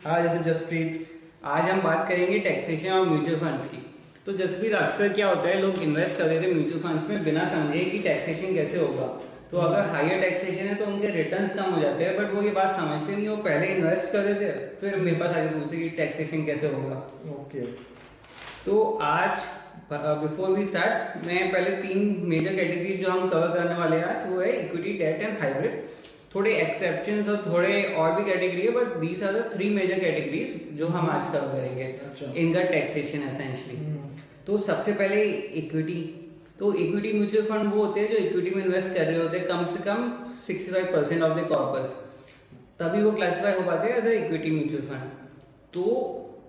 हाँ, जैसे जसप्रीत। आज हम बात करेंगे टैक्सेशन और म्यूचुअल फंड्स की। तो जसप्रीत, अक्सर क्या होता है, लोग इन्वेस्ट कर देते हैं म्यूचुअल फंड्स में बिना समझे कि टैक्सेशन कैसे होगा। तो अगर हायर टैक्सेशन है तो उनके रिटर्न्स कम हो जाते हैं, बट वो ये बात समझते नहीं। वो पहले इन्वेस्ट कर देते हैं, फिर मेरे पास आके पूछते कि टैक्सेशन कैसे होगा। ओके। तो आज बिफोर वी स्टार्ट, मैं पहले 3 मेजर कैटेगरीज जो हम कवर करने वाले हैं आज, वो है इक्विटी, डेट एंड हाइब्रिड। थोड़े एक्सेप्शंस और थोड़े और भी कैटेगरी है, but these are the 3 major categories जो हम आज कवर करेंगे इन द टैक्सेशन एसेंशियली। तो सबसे पहले इक्विटी। तो इक्विटी म्यूचुअल फंड वो होते हैं जो इक्विटी में इन्वेस्ट कर रहे होते हैं कम से कम 65% ऑफ द कॉर्पस, तभी वो क्लासिफाई हो पाते हैं as a equity mutual fund. तो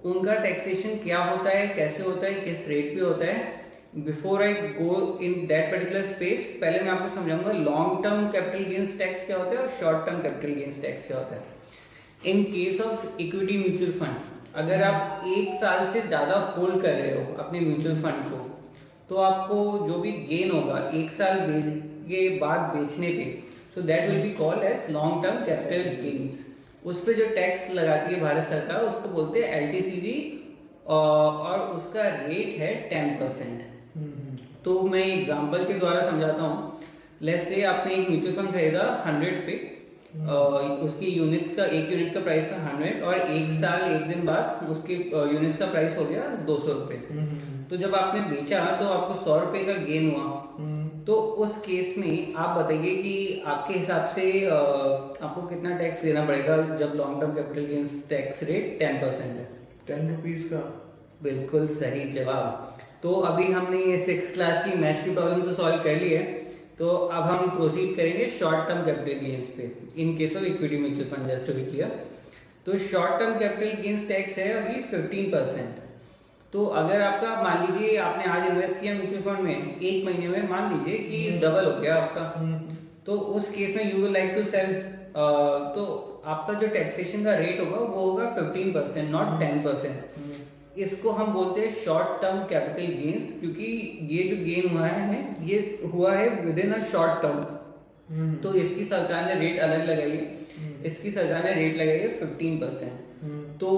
उनका टैक्सेशन क्या होता है, कैसे होता है, किस रेट पे होता है। Before I go in that particular space, पहले मैं आपको समझाऊंगा long term capital gains tax क्या होता है और short term capital gains tax क्या होता है। इन case of equity mutual fund, अगर आप 1 साल से ज्यादा होल्ड कर रहे हो अपने म्यूचुअल फंड को, तो आपको जो भी गेन होगा 1 साल के बाद बेचने पे, तो that will be called as long term capital gains. उस पर जो टैक्स लगाती है भारत सरकार, उसको बोलते हैं LTCG, और उसका रेट है 10%। तो मैं एग्जांपल के द्वारा समझाता हूँ। लेट्स से आपने एक म्यूचुअल फंड खरीदा 100 पे, उसकी यूनिट्स का, एक यूनिट का प्राइस था 100, और 1 साल 1 दिन बाद उसके यूनिट्स का प्राइस हो गया 200 रुपये। तो जब आपने बेचा तो आपको 100 रुपये का गेन हुआ। तो उस केस में आप बताइए कि आपके हिसाब से आपको कितना टैक्स देना पड़ेगा जब long term capital gains tax rate 10% है। 10 रुपीज का। बिल्कुल सही जवाब। तो अभी हमने ये 6th क्लास की मैथ्स की प्रॉब्लम तो सॉल्व कर ली है। तो अब हम प्रोसीड करेंगे शॉर्ट टर्म कैपिटल गेन्स पे in case of equity mutual fund, just to be clear. तो short term capital gains tax है अभी 15%। तो अगर आपका, मान लीजिए आपने आज इन्वेस्ट किया म्यूचुअल फंड में, 1 महीने में मान लीजिए कि डबल हो गया आपका, तो उस केस में you will like to sell, तो आपका जो टैक्सेशन का रेट होगा वो होगा 15%, नॉट 10%। इसको हम बोलते हैं शॉर्ट टर्म कैपिटल गेन्स, क्योंकि ये जो गेन हुआ है ये हुआ है with in a short term. तो इसकी सरकार ने रेट अलग लगाई है, इसकी सरकार ने रेट लगाई है 15%। तो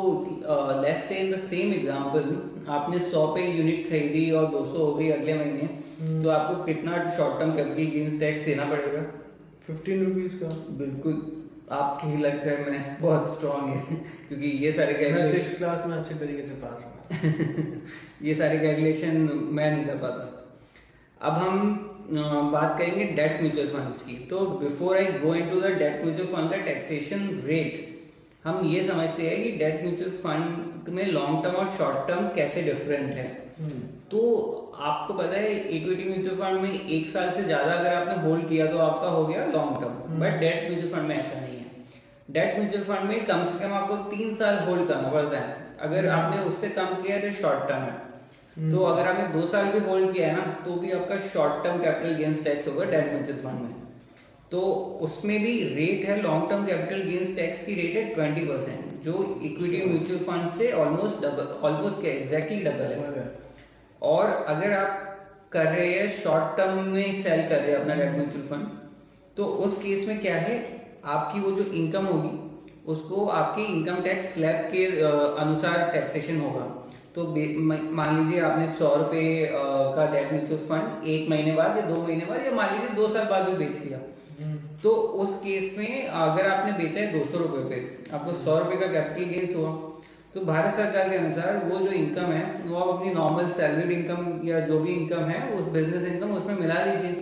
let's say in the same example, आपने 100 पे यूनिट खरीदी और 200 हो गई अगले महीने, तो आपको कितना short term capital gains tax देना पड़ेगा? 15 रुपीज का। बिल्कुल, आपके ही लगता है मैथ्स बहुत स्ट्रांग है, क्योंकि ये सारे कैलकुलेशन 6th क्लास में अच्छे तरीके से पास हूं। ये सारे कैलकुलेशन मैं नहीं कर पाता। अब हम बात करेंगे डेट म्यूचुअल फंड्स की। तो before I go into the date mutual fund का टैक्सेशन रेट, हम ये समझते हैं कि डेट म्यूचुअल फंड में लॉन्ग टर्म और शॉर्ट टर्म कैसे डिफरेंट है। तो आपको पता है इक्विटी म्यूचुअल फंड में 1 साल से ज्यादा अगर आपने होल्ड किया तो आपका हो गया long term, but date mutual fund में ऐसा नहीं है। डेट म्यूचुअल फंड में कम से कम आपको 3 साल होल्ड करना पड़ता है। अगर आपने उससे कम किया तो शॉर्ट टर्म है। तो अगर आपने 2 साल भी होल्ड किया है ना, तो भी आपका short term capital gains tax होगा डेट म्यूचुअल फंड में। तो उसमें भी रेट है, long term capital gains tax की रेट है 20%, जो इक्विटी म्यूचुअल फंड से almost double, almost exactly double है। और अगर आप कर रहे हैं शॉर्ट टर्म में सेल कर रहे हैं अपना डेट म्यूचुअल फंड, तो उस केस में क्या है, आपकी वो जो इनकम होगी उसको आपकी इनकम टैक्स स्लैब के अनुसार टैक्सेशन होगा। तो मान लीजिए आपने 100 रुपये का डेट म्यूचुअल फंड 1 महीने बाद या 2 महीने बाद या मान लीजिए 2 साल बाद भी बेच दिया, तो उस केस में अगर आपने बेचा है 200 रुपये पे, आपको 100 रुपये का कैपिटल गेन्स हुआ। तो भारत सरकार के अनुसार वो जो इनकम है वो आप अपनी नॉर्मल सैलरीड इनकम या जो भी इनकम है उस बिजनेस इनकम उसमें मिला लीजिए।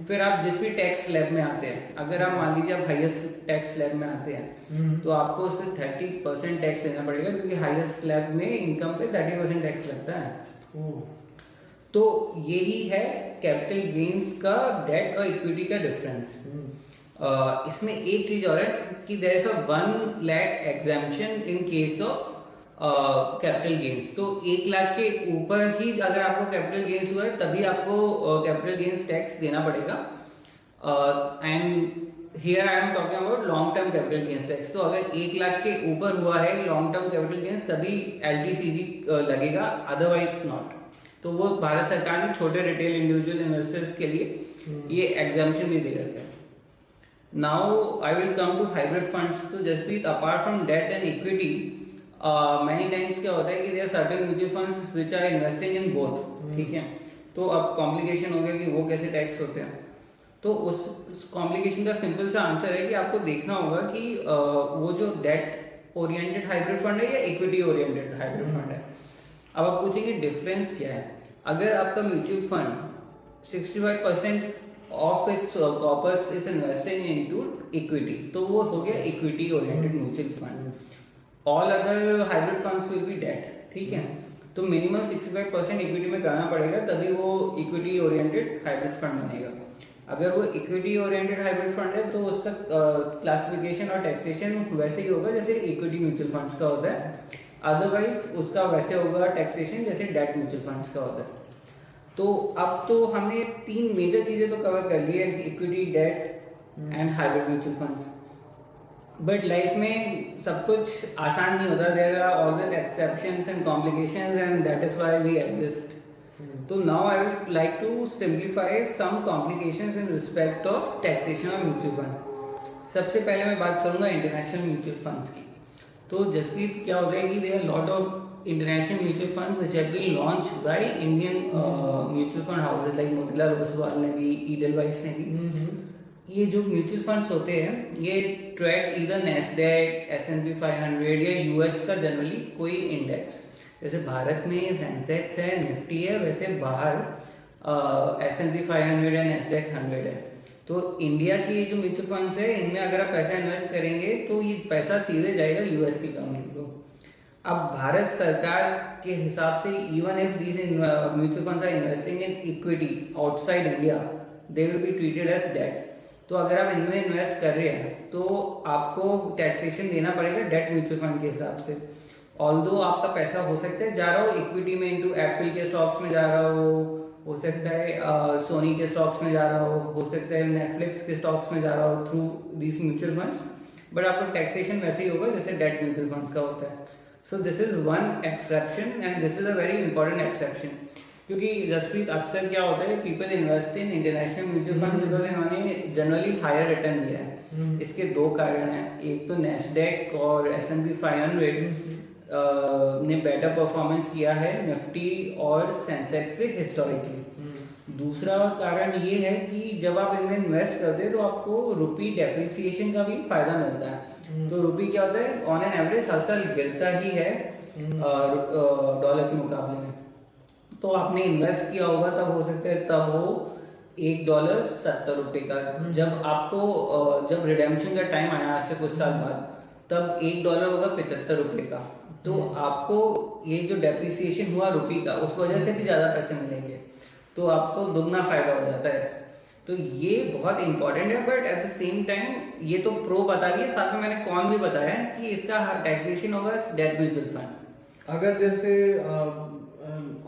फिर आप जिस भी टैक्स स्लैब में आते हैं, अगर आप मान लीजिए आप हाईएस्ट टैक्स स्लैब में आते हैं, तो आपको उस पर 30% टैक्स देना पड़ेगा, क्योंकि हाईएस्ट स्लैब में इनकम पे 30% टैक्स लगता है। तो यही है कैपिटल गेन्स का डेट और इक्विटी का डिफरेंस। इसमें एक चीज और है कि there is a 1 lakh exemption in case of capital gains. तो 1 लाख के ऊपर ही अगर आपको कैपिटल गेन्स हुआ है तभी आपको कैपिटल गेन्स टैक्स देना पड़ेगा। And here I am talking about long term capital gains tax. तो अगर 1 लाख के ऊपर हुआ है लॉन्ग टर्म कैपिटल गेन्स तभी LTCG लगेगा, अदरवाइज नॉट। तो वो भारत सरकार ने छोटे रिटेल इंडिविजुअल इन्वेस्टर्स के लिए ये एग्जाम्पशन भी दे रखा है। Now I will come to hybrid funds. तो Jaspreet, apart from debt and equity, many times क्या होता है कि there certain mutual funds which are investing in both, ठीक है। तो अब कॉम्प्लिकेशन हो गया कि वो कैसे टैक्स होते हैं। तो उस कॉम्प्लिकेशन का सिंपल सा आंसर है कि आपको देखना होगा कि वो जो डेट ओरिएंटेड हाइब्रिड फंड है या इक्विटी ओरिएंटेड हाइब्रिड फंड है। अब आप पूछेंगे डिफरेंस क्या है। अगर आपका mutual fund 65% of its corpus is investing into equity, तो वो हो गया equity oriented mutual fund. All other hybrid funds will be debt, ठीक है। तो मिनिमम 65% इक्विटी में करना पड़ेगा, तभी वो इक्विटी ओरिएंटेड हाइब्रिड फंड बनेगा। अगर वो इक्विटी ओरिएंटेड हाइब्रिड फंड है तो उसका क्लासिफिकेशन और टैक्सेशन वैसे ही होगा जैसे इक्विटी म्यूचुअल फंड्स का होता है। अदरवाइज उसका वैसे होगा टैक्सेशन जैसे डेट म्यूचुअल फंड्स का होता है। तो अब तो हमने 3 मेजर चीजें तो कवर कर ली है, equity, debt and hybrid mutual funds. But life में सब कुछ आसान नहीं होता, there are always exceptions and complications and that is why we exist. तो now I would like to simplify some complications in respect of taxation of mutual fund. सबसे पहले मैं बात करूंगा इंटरनेशनल म्यूचुअल फंड्स की। तो जसप्रीत क्या होता है कि there are lot of international mutual funds which have been launched by Indian mutual fund houses like Motilal Oswal ने भी, ईडलवाइस ने भी। ये जो म्यूचुअल फंड्स होते हैं ये ट्रैक इधर नैस्डैक, S&P 500 या यूएस का जनरली कोई इंडेक्स। जैसे भारत में सेंसेक्स है, निफ्टी है, वैसे बाहर S&P 500 या नैस्डैक 100 है। तो इंडिया की जो म्यूचुअल फंड्स है इनमें अगर आप पैसा इन्वेस्ट करेंगे तो ये पैसा सीधे जाएगा यूएस की कंपनी को। अब भारत सरकार के हिसाब से even if these mutual funds are investing in equity outside India, they will be treated as debt. तो अगर आप इनमें इन्वेस्ट कर रहे हैं तो आपको टैक्सेशन देना पड़ेगा डेट म्यूचुअल फंड के हिसाब से। ऑल्दो आपका पैसा हो सकता है जा रहा हो इक्विटी में, इनटू एप्पल के स्टॉक्स में जा रहा हो सकता है सोनी के स्टॉक्स में जा रहा हो सकता है नेटफ्लिक्स के स्टॉक्स में जा रहा हो through this mutual funds, but आपको टैक्सेशन वैसे ही होगा जैसे डेट म्यूचुअल फंड्स का होता है। So this is one exception and this is a very important exception, क्योंकि जसप्रीत अक्सर क्या होता है people invest in international mutual fund because इन्होंने जनरली हायर रिटर्न दिया है। इसके 2 कारण हैं, एक तो नैस्डैक और S&P 500 ने बेटर परफॉर्मेंस किया है निफ्टी और सेंसेक्स से हिस्टोरिकली। दूसरा कारण ये है कि जब आप इनमें इन्वेस्ट करते हैं तो आपको रुपी डेप्रिसिएशन का भी फायदा मिलता है। तो रुपी क्या होता है ऑन एन एवरेज हर साल गिरता ही है डॉलर के मुकाबले में। तो आपने इन्वेस्ट किया होगा तब हो सकता है तब हो $1.70 का, जब आपको जब रिडेम्पशन का टाइम आया आज से कुछ साल बाद तब $1 होगा $75 का। तो आपको ये जो डेप्रिसिएशन हुआ रुपी का उस वजह से भी ज्यादा पैसे मिलेंगे, तो आपको दुगना फायदा हो जाता है। तो ये बहुत इंपॉर्टेंट है, but at the same time ये तो प्रो बता दिए, साथ में मैंने कॉन भी बताया कि इसका टैक्सेशन होगा डेट म्यूचुअल फंड। अगर जैसे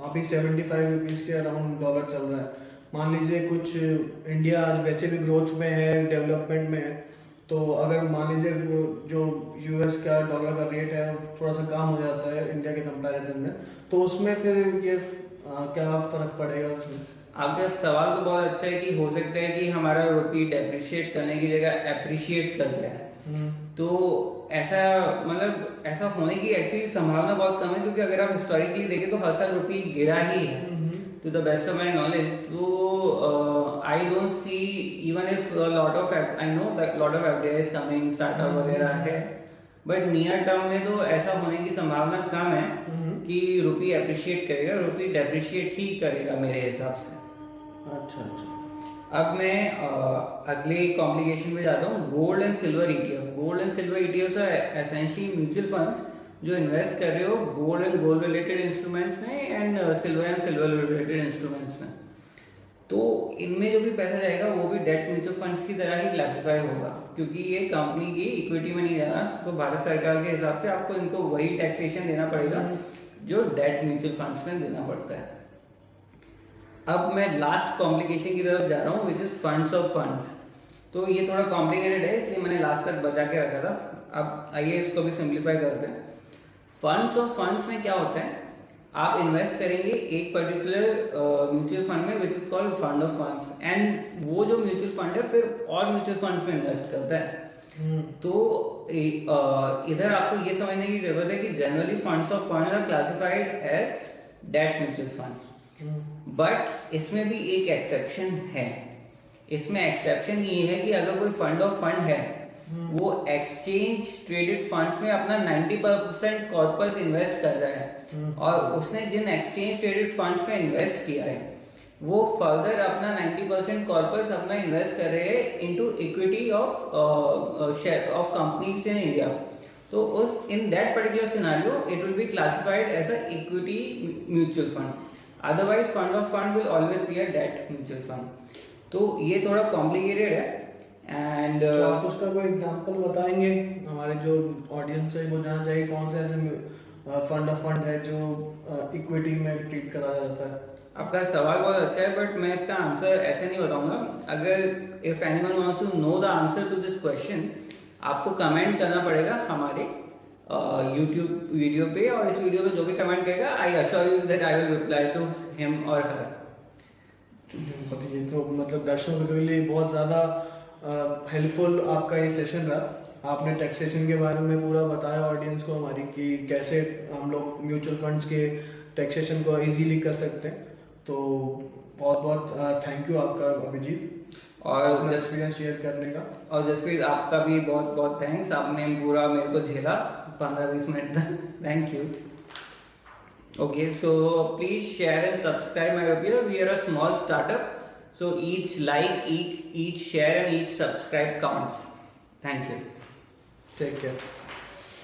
अभी 75 रुपीज के अराउंड डॉलर चल रहा है, मान लीजिए कुछ इंडिया आज वैसे भी ग्रोथ में है, डेवलपमेंट में है, तो अगर मान लीजिए जो यूएस का डॉलर का रेट है थोड़ा सा कम हो जाता है इंडिया के कंपैरिजन में, तो उसमें फिर ये क्या फर्क पड़ेगा उसमें? आपका सवाल तो बहुत अच्छा है कि हो सकता है कि हमारा रुपी डेप्रिशिएट करने की जगह एप्रिशिएट कर जाए। तो ऐसा मतलब ऐसा होने की एक्चुअली संभावना बहुत कम है, क्योंकि अगर आप हिस्टोरिकली देखें तो हर साल रुपी गिरा ही है to the best of my knowledge. तो I don't see even if lot of I know that lot of FDI is coming, startup वगैरह है, बट नियर टर्म में तो ऐसा होने की संभावना कम है कि रुपी एप्रिशिएट करेगा, रुपी डेप्रिशिएट ही करेगा मेरे हिसाब से। अच्छा। अब मैं अगले कॉम्प्लिकेशन में जाता हूँ, gold and silver ETF. Gold and silver ETF are essentially mutual funds जो इन्वेस्ट कर रहे हो gold and gold related instruments में एंड सिल्वर रिलेटेड इंस्ट्रूमेंट्स में। तो इनमें जो भी पैसा जाएगा वो भी डेट म्यूचुअल फंड की तरह ही क्लासिफाई होगा, क्योंकि ये कंपनी की इक्विटी में नहीं जा रहा। तो भारत सरकार के हिसाब से आपको इनको वही टैक्सेशन देना पड़ेगा जो डेट म्यूचुअल फंड्स में देना पड़ता है। अब मैं लास्ट कॉम्प्लिकेशन की तरफ जा रहा हूँ which is funds of funds. तो ये थोड़ा कॉम्प्लिकेटेड है इसलिए मैंने लास्ट तक बचा के रखा था। अब आइए इसको भी सिंप्लीफाई करते हैं। फंड्स ऑफ फंड्स में क्या होता है, आप इन्वेस्ट करेंगे एक पर्टिकुलर म्यूचुअल फंड में which is called fund of funds, and वो जो म्यूचुअल फंड है फिर और म्यूचुअल फंड्स में इन्वेस्ट करता है। तो इधर आपको ये समझने की जरूरत है कि generally funds of fund are classified as debt mutual fund, but इसमें भी एक एक्सेप्शन है। इसमें एक्सेप्शन ये है कि अगर कोई फंड ऑफ फंड है वो एक्सचेंज ट्रेडेड फंड्स में अपना 90% कॉर्पस इन्वेस्ट कर रहा है और उसने जिन एक्सचेंज ट्रेडेड फंड्स में इन्वेस्ट किया है वो फर्दर अपना 90% कॉर्पस अपना इन्वेस्ट कर रहे हैं into equity of share of companies in India, तो उस in that particular scenario it will be classified as a equity mutual fund, otherwise fund of fund will always be a debt mutual fund. तो ये थोड़ा complicated है and तो आप उसका कोई एग्जांपल बताएंगे, हमारे जो ऑडियंस है वो जानना चाहिए कौन सा ऐसे फंड ऑफ फंड है जो इक्विटी में ट्रीट करा जाता है। आपका सवाल बहुत अच्छा है बट मैं इसका आंसर ऐसे नहीं बताऊंगा। अगर if anyone wants to know the answer to this question आपको कमेंट करना पड़ेगा हमारे यूट्यूब वीडियो पे, और इस वीडियो पे जो भी कमेंट करेगा I assure you that I will reply to him और हर। ये तो मतलब दर्शकों के लिए बहुत ज़्यादा हेल्पफुल आपका ये सेशन रहा। आपने टैक्सेशन के बारे में पूरा बताया ऑडियंस को हमारी कि कैसे हम लोग म्यूचुअल फंड्स के टैक्सेशन को इजीली कर सकते हैं। तो बहुत बहुत थैंक यू आपका अभिजीत और एक्सपीरियंस शेयर करने का। और जसप्रीत आपका भी बहुत बहुत थैंक्स, आपने पूरा मेरे को झेला 15-20 मिनट तक, thank you. Okay, so please share and subscribe my video. We are a small startup, so each like, each share and each subscribe counts. Thank you. Take care.